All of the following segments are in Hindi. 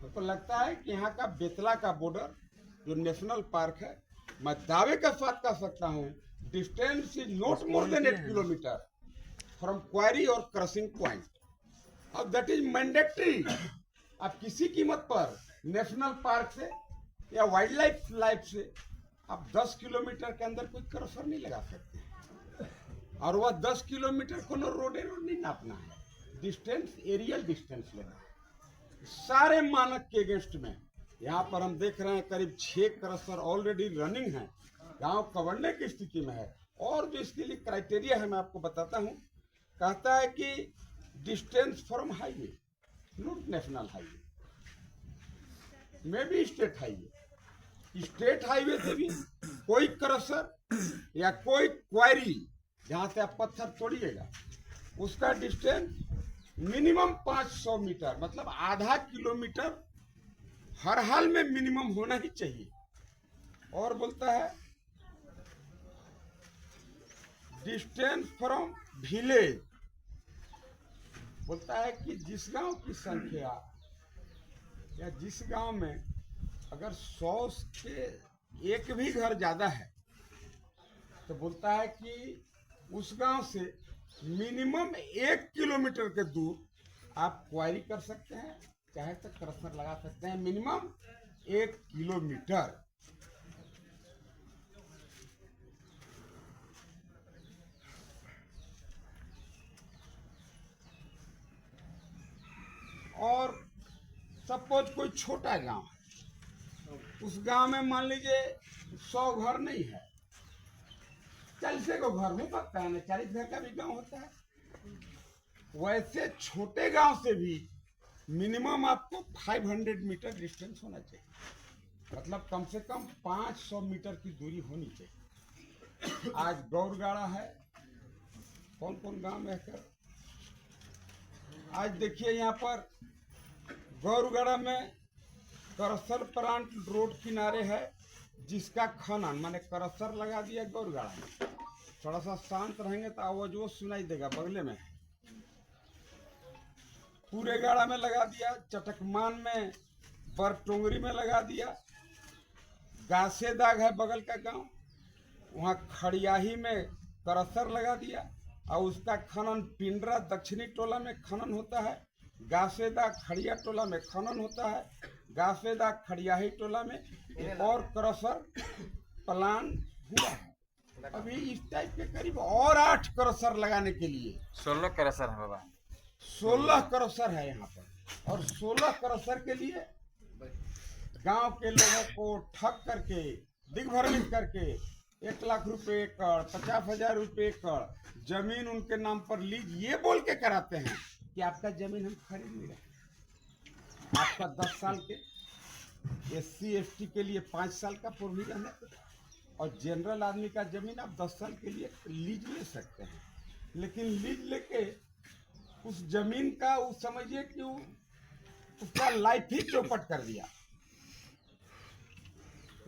तो लगता है कि यहाँ का बेतला का बॉर्डर जो नेशनल पार्क है, मैं दावे के साथ कह सकता हूँ distance is not more than 8 kilometre from quarry और क्रशिंग पॉइंट। अब दैट इज मैंडेटरी। आप किसी कीमत पर नेशनल पार्क से या वाइल्ड लाइफ से आप 10 किलोमीटर के अंदर कोई क्रशर नहीं लगा सकते। और वह 10 किलोमीटर को रोड नहीं नापना है, डिस्टेंस एरियल डिस्टेंस लेना है सारे मानक के अगेंस्ट में। यहाँ पर हम देख रहे हैं करीब 6 क्रशर ऑलरेडी रनिंग है, गांव कवरने की स्थिति में है। और जो इसके लिए क्राइटेरिया है मैं आपको बताता हूँ। कहता है कि distance from highway, not national highway, may be state highway. State highway से भी कोई क्रशर या कोई क्वारी जहां से आप पत्थर तोड़िएगा उसका डिस्टेंस मिनिमम 500 मीटर, मतलब आधा किलोमीटर हर हाल में मिनिमम होना ही चाहिए। और बोलता है डिस्टेंस फ्रॉम विलेज, बोलता है कि जिस गांव की संख्या या जिस गांव में अगर 100 के एक भी घर ज्यादा है तो बोलता है कि उस गांव से मिनिमम 1 किलोमीटर के दूर आप क्वारी कर सकते हैं, चाहे तो क्रशर लगा सकते हैं, मिनिमम 1 किलोमीटर। और सपोज कोई छोटा गांव है, उस गांव में मान लीजिए 100 घर नहीं है, 40 को घर हो सकता है ना, 40 घर का भी गांव होता है। वैसे छोटे गांव से भी मिनिमम आपको 500 मीटर डिस्टेंस होना चाहिए, मतलब कम से कम 500 मीटर की दूरी होनी चाहिए। आज गौरगाड़ा है, कौन कौन गांव में है, आज देखिए यहाँ पर गौरगाड़ा में क्रशर प्लांट रोड किनारे है, जिसका खनन माने क्रशर लगा दिया गौरगाड़ा में। थोड़ा सा शांत रहेंगे तो आवाज वो सुनाई देगा, बगले में पूरे गाड़ा में लगा दिया, चटकमान में बरटोंगरी में लगा दिया, गासे दाग है बगल का गांव, वहाँ खड़ियाही में क्रशर लगा दिया और उसका खनन पिंडरा दक्षिणी टोला में खनन होता है, गासेदा खड़िया टोला में खनन होता है, गासेदा खड़ियाही टोला में एक और क्रशर प्लान हुआ है। अभी इस टाइप के करीब और 8 क्रशर लगाने के लिए 16 क्रशर है बाबा, 16 क्रशर है यहाँ पर। और 16 क्रशर के लिए गांव के लोगों को ठग करके दिग्भ्रमित करके 1 लाख रुपए एकड़, 50,000 रुपए एकड़ जमीन उनके नाम पर लीज ये बोल के कराते हैं कि आपका जमीन हम खरीद नहीं रहे। आपका 10 साल के SC ST के लिए 5 साल का प्रोविजन है, और जनरल आदमी का जमीन आप 10 साल के लिए लीज ले सकते हैं। लेकिन लीज लेके उस जमीन का उस समझिए कि उसका लाइफ ही चौपट कर दिया।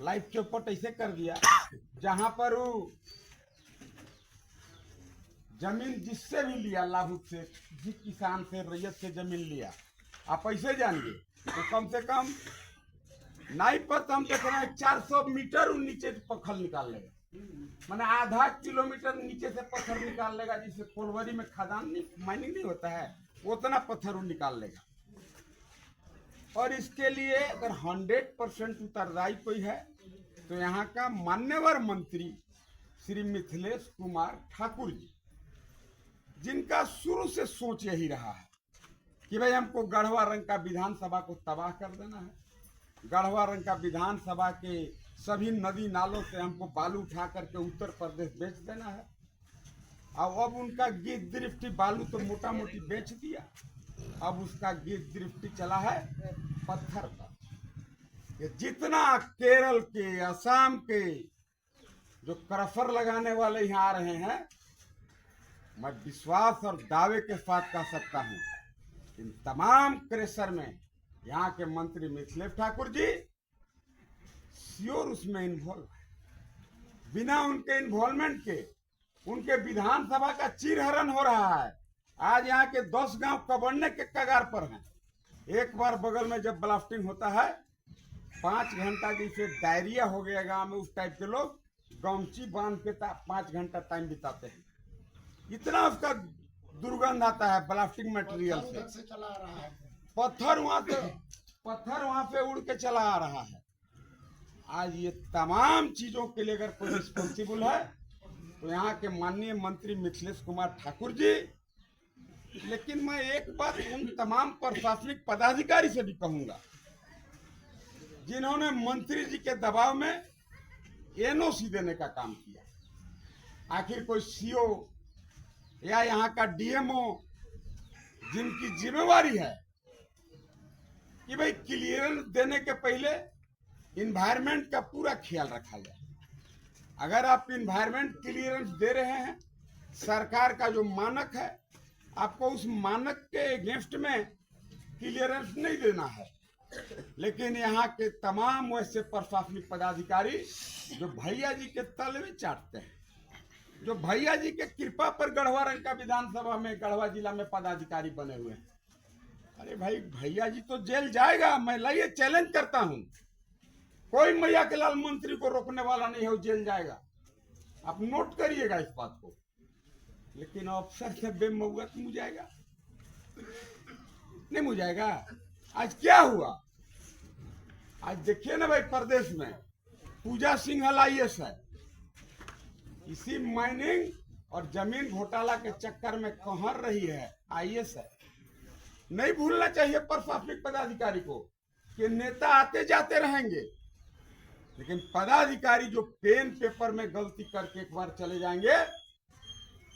लाइफ चौपट ऐसे कर दिया जहां पर वो जमीन जिससे भी लिया, लाभुक से, जिस किसान से, रैयत से जमीन लिया, आप ऐसे जानिए तो कम से कम नाई पर हम देख रहे हैं 400 मीटर नीचे पत्थर निकाल लेगा, माने आधा किलोमीटर नीचे से पत्थर निकाल लेगा। जिसे कोलवरी में खदान नहीं माइनिंग नहीं होता है, उतना पत्थर वो निकाल लेगा। और इसके लिए अगर 100% उत्तरदायी कोई है तो यहाँ का मान्यवर मंत्री श्री मिथिलेश कुमार ठाकुर जी, जिनका शुरू से सोच यही रहा है कि भाई हमको गढ़वा रंग का विधानसभा को तबाह कर देना है, गढ़वा रंग का विधानसभा के सभी नदी नालों से हमको बालू उठा करके उत्तर प्रदेश बेच देना है। और अब उनका गिर दृष्टि बालू तो मोटा मोटी बेच दिया, अब उसका गिर दृष्टि चला है पत्थर पर। ये जितना केरल के, असम के जो क्रशर लगाने वाले यहाँ आ रहे हैं, मैं विश्वास और दावे के साथ कह सकता हूँ इन तमाम क्रशर में यहाँ के मंत्री मिथिलेश ठाकुर जी श्योर उसमें इन्वॉल्व है। बिना उनके इन्वॉल्वमेंट के उनके विधानसभा का चीरहरण हो रहा है। आज यहाँ के 10 गांव कबड़ने के कगार पर हैं। एक बार बगल में जब ब्लास्टिंग होता है 5 घंटा जैसे डायरिया हो गया गांव में, उस टाइप के लोग गमछी बांध के 5 घंटा टाइम बिताते हैं। इतना उसका दुर्गंध आता है ब्लास्टिंग मटेरियल से। पत्थर वहां पे उड़ के चला आ रहा है। आज ये तमाम चीजों के लिए अगर कोई रिस्पॉन्सिबल है तो यहाँ के माननीय मंत्री मिथिलेश कुमार ठाकुर जी। लेकिन मैं एक बात उन तमाम प्रशासनिक पदाधिकारी से भी कहूंगा जिन्होंने मंत्री जी के दबाव में एनओसी देने का काम किया। आखिर कोई सीओ या यहाँ का डीएमओ जिनकी जिम्मेवारी है कि भाई क्लियरेंस देने के पहले इन्वायरमेंट का पूरा ख्याल रखा जाए। अगर आप इन्वायरमेंट क्लियरेंस दे रहे हैं, सरकार का जो मानक है आपको उस मानक के अगेंस्ट में क्लियरेंस नहीं देना है। लेकिन यहाँ के तमाम वैसे प्रशासनिक पदाधिकारी जो भैया जी के तलवे चाटते हैं, जो भैया जी के कृपा पर गढ़वा रंका विधानसभा में गढ़वा जिला में पदाधिकारी बने हुए हैं। अरे भाई, भैया जी तो जेल जाएगा, मैं लाइए चैलेंज करता हूं, कोई मैया के लाल मंत्री को रोकने वाला नहीं है, वो जेल जाएगा। आप नोट करिएगा इस बात को। लेकिन अफसर से बेमौत मुझाएगा नहीं, मुझाएगा। आज क्या हुआ? आज देखिए ना भाई, प्रदेश में पूजा सिंघल IAS है, इसी माइनिंग और जमीन घोटाला के चक्कर में कहर रही है, IAS है। नहीं भूलना चाहिए प्रशासनिक पदाधिकारी को कि नेता आते जाते रहेंगे, लेकिन पदाधिकारी जो पेन पेपर में गलती करके एक बार चले जाएंगे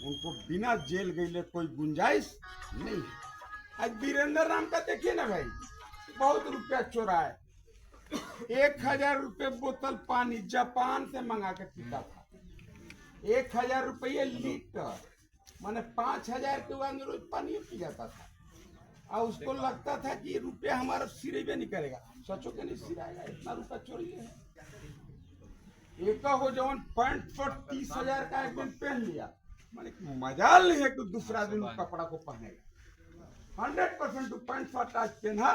उनको बिना जेल गए कोई गुंजाइश नहीं है। आज वीरेंद्र राम का देखिए ना भाई, बहुत रुपया चोरा है। 1000 रुपये बोतल पानी जापान से मंगा के पीता था। 1000 रुपये लीटर, माने 5000 के बाद रोज पानी पी जाता था। और उसको लगता था कि रुपया हमारा सिरेबे नहीं करेगा। सोचो के नहीं सिराएगा, इतना रुपया चोरी है। एक हो जवन पैंट शर्ट 30,000 का एक दिन पहन लिया, माने मजाल नहीं है कि दूसरा दिन कपड़ा को पहनेगा। 100% पैंट शर्ट आज पहना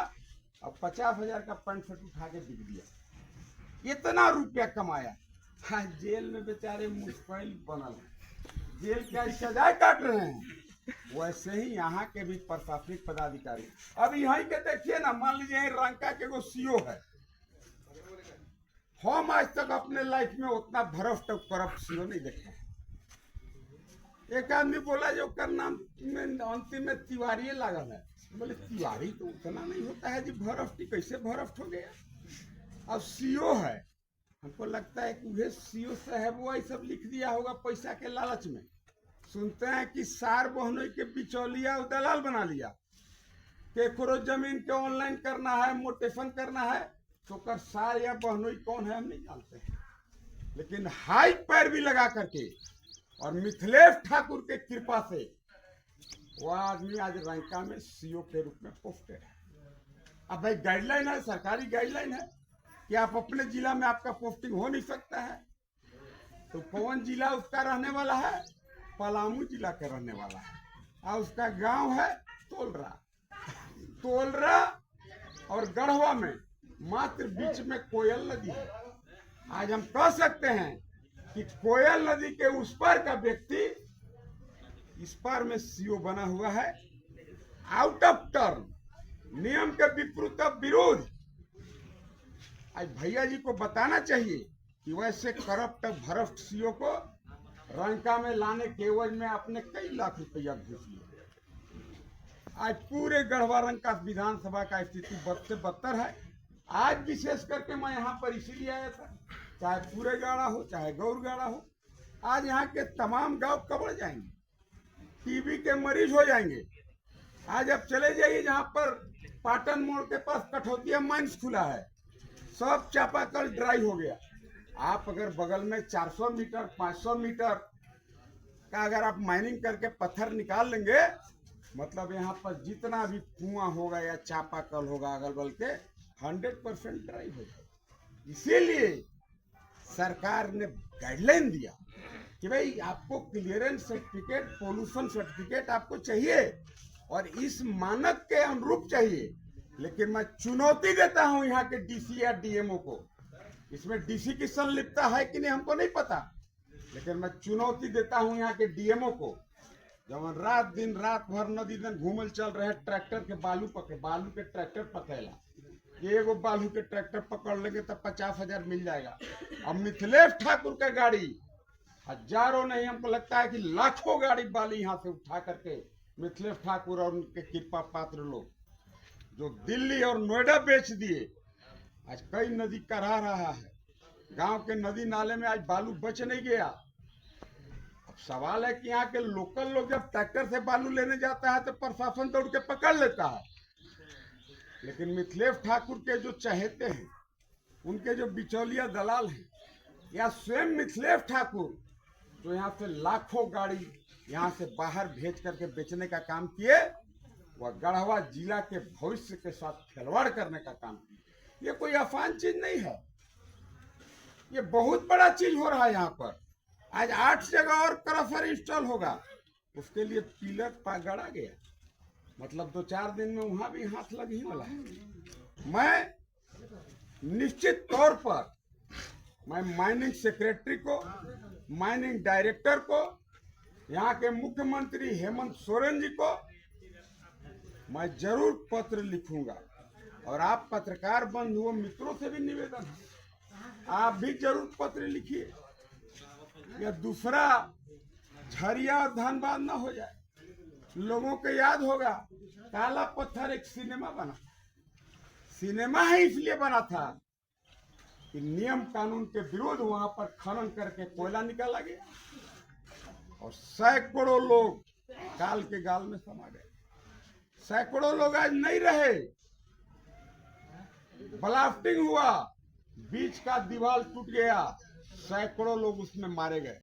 और 50,000 का पैंट शर्ट उठा के बिक दिया। इतना रुपया कमाया, हाँ, जेल में बेचारे मुश्किल बनल है, जेल क्या सजाए काट रहे हैं। वैसे ही यहाँ के भी प्रशासनिक पदाधिकारी, अब यहीं के देखिए ना, मान लीजिए रंका के वो सीओ है, हम आज तक अपने लाइफ में उतना भ्रष्ट और करप्ट सीओ नहीं देखा। एक आदमी बोला जो कर नाम में अंतिम में तिवारी लागल है, बोले तिवारी तो उतना नहीं होता है जी, भ्रष्ट कैसे भ्रष्ट हो गया। अब सीओ है, हमको लगता है कि वह सीओ साहब वो सब लिख दिया होगा पैसा के लालच में। सुनते हैं कि सार बहनोई के बिचौलिया दलाल बना लिया, केकरो जमीन के ऑनलाइन करना है, मोटेशन करना है, तो कर सार या बहनोई कौन है हम नहीं जानते हैं। लेकिन हाई पैर भी लगा करके और मिथिलेश ठाकुर के कृपा से वो आदमी आज रंका में सीओ के रूप में पोस्टेड है। अब भाई गाइडलाइन है, सरकारी गाइडलाइन है कि आप अपने जिला में आपका पोस्टिंग हो नहीं सकता है। तो कौन जिला उसका रहने वाला है? पलामू जिला का रहने वाला है, और उसका गांव है तोलरा और गढ़वा में मात्र बीच में कोयल नदी है। आज हम कह सकते हैं कि कोयल नदी के उस पार का व्यक्ति इस पार में सीओ बना हुआ है, आउट ऑफ टर्न, नियम के विपरीत विरोध। आज भैया जी को बताना चाहिए कि वैसे करप्ट भ्रष्ट सीओ को रंका में लाने के एवज में आपने कई लाख रुपया घूस लिया। आज पूरे गढ़वा रंका विधानसभा का स्थिति बद से बदतर है। आज विशेष करके मैं यहाँ पर इसीलिए आया था, चाहे पूरे गाड़ा हो चाहे गौर गाड़ा हो, आज यहाँ के तमाम गांव कबड़ जाएंगे, टीबी के मरीज हो जाएंगे। आज आप चले जाइए जहाँ पर पाटन मोड़ के पास कठौतिया माइंस खुला है, सब चापाकल ड्राई हो गया। आप अगर बगल में 400 मीटर 500 मीटर का अगर आप माइनिंग करके पत्थर निकाल लेंगे, मतलब यहाँ पर जितना भी कुआं होगा या चापाकल होगा अगल बगल के 100% ड्राई हो जाएगा। इसीलिए सरकार ने गाइडलाइन दिया कि भाई आपको क्लियरेंस सर्टिफिकेट, पोल्यूशन सर्टिफिकेट आपको चाहिए और इस मानक के अनुरूप चाहिए। लेकिन मैं चुनौती देता हूं यहाँ के डीसी या डीएमओ को। इसमें डीसी की संलिप्तता है कि नहीं हमको नहीं पता, लेकिन मैं चुनौती देता हूं यहाँ के डीएमओ को। जब रात भर नदी दिन घूमल चल रहे ट्रैक्टर के बालू के ट्रैक्टर पकड़ेला, एगो बालू के ट्रैक्टर पकड़ लेंगे तो 50,000 मिल जाएगा। अब मिथिलेश ठाकुर का गाड़ी हजारों नहीं, हमको लगता है कि लाखों गाड़ी बाली यहाँ से उठा करके मिथिलेश ठाकुर और उनके कृपा पात्र लोग जो दिल्ली और नोएडा बेच दिए, आज कई नदी करा रहा है। गांव के नदी नाले में आज बालू बच नहीं गया। अब सवाल है कि यहाँ के लोकल लोग जब ट्रैक्टर से बालू लेने जाता है तो प्रशासन दौड़ के पकड़ लेता है, लेकिन मिथिलेश ठाकुर के जो चहेते हैं, उनके जो बिचौलिया दलाल हैं, या स्वयं मिथिलेश ठाकुर जो यहाँ से लाखों गाड़ी यहाँ से बाहर भेज करके बेचने का काम किए, वह गढ़वा जिला के भविष्य के साथ खिलवाड़ करने का काम किए। ये कोई आसान चीज नहीं है, ये बहुत बड़ा चीज हो रहा है यहाँ पर। आज 8 जगह और क्रशर इंस्टॉल होगा, उसके लिए पिलर गड़ा गया, मतलब 2-4 दिन में वहां भी हाथ लग ही वाला है। मैं निश्चित तौर पर मैं माइनिंग सेक्रेटरी को, माइनिंग डायरेक्टर को, यहाँ के मुख्यमंत्री हेमंत सोरेन जी को मैं जरूर पत्र लिखूंगा। और आप पत्रकार बंधुओं मित्रों से भी निवेदन है, आप भी जरूर पत्र लिखिए, या दूसरा झरिया और धनबाद ना हो जाए। लोगों को याद होगा काला पत्थर एक सिनेमा बना, सिनेमा ही इसलिए बना था कि नियम कानून के विरोध वहां पर खनन करके कोयला निकाला गया और सैकड़ों लोग काल के गाल में समा गए। सैकड़ों लोग आज नहीं रहे, ब्लास्टिंग हुआ, बीच का दीवार टूट गया, सैकड़ों लोग उसमें मारे गए।